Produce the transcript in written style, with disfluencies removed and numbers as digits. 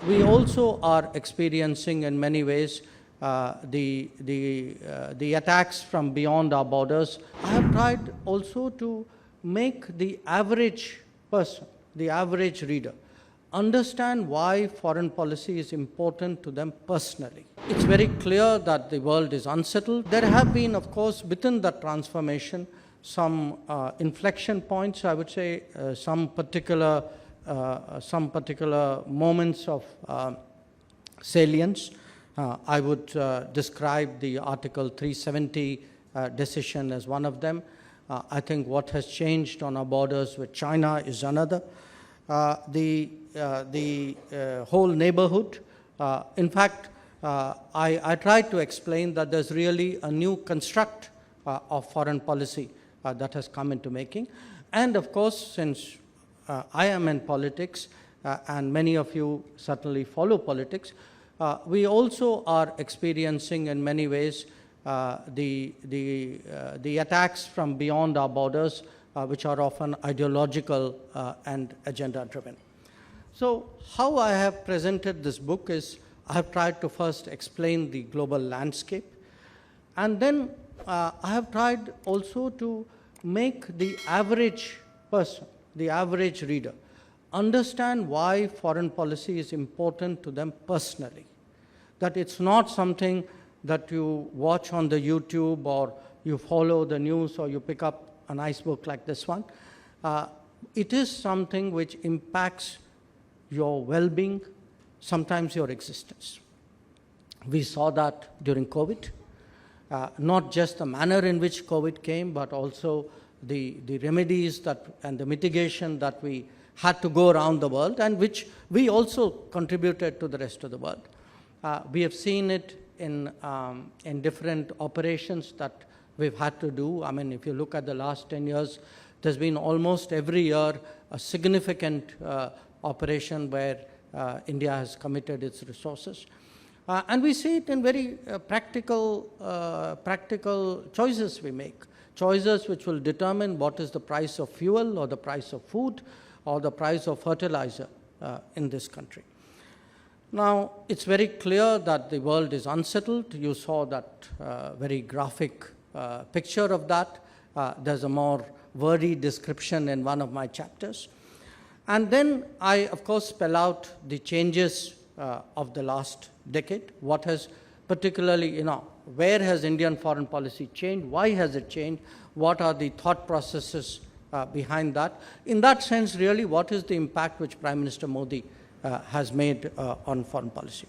We also are experiencing in many ways the attacks from beyond our borders. I have tried also to make the average person, the average reader, understand why foreign policy is important to them personally. It's very clear that the world is unsettled. There have been, of course, within that transformation, some inflection points, I would say, some particular moments of salience. I would describe the Article 370 decision as one of them. I think what has changed on our borders with China is another. The whole neighbourhood. In fact, I tried to explain that there's really a new construct of foreign policy that has come into making. And of course, since I am in politics, and many of you certainly follow politics, we also are experiencing in many ways the attacks from beyond our borders, which are often ideological and agenda-driven. So how I have presented this book is I have tried to first explain the global landscape, and then I have tried also to make the average person, the average reader, understand why foreign policy is important to them personally. That it's not something that you watch on the YouTube or you follow the news or you pick up a nice book like this one. It is something which impacts your well-being, sometimes your existence. We saw that during COVID, not just the manner in which COVID came, but also the remedies and the mitigation that we had to go around the world, and which we also contributed to the rest of the world. We have seen it in different operations that we've had to do. I mean, if you look at the last 10 years, there's been almost every year a significant operation where India has committed its resources. And we see it in very practical choices we make. Choices which will determine what is the price of fuel or the price of food or the price of fertilizer in this country. Now, it's very clear that the world is unsettled. You saw that very graphic picture of that. There's a more wordy description in one of my chapters. And then I, of course, spell out the changes of the last decade. What has particularly, where has Indian foreign policy changed? Why has it changed? What are the thought processes behind that? In that sense, really, what is the impact which Prime Minister Modi has made on foreign policy?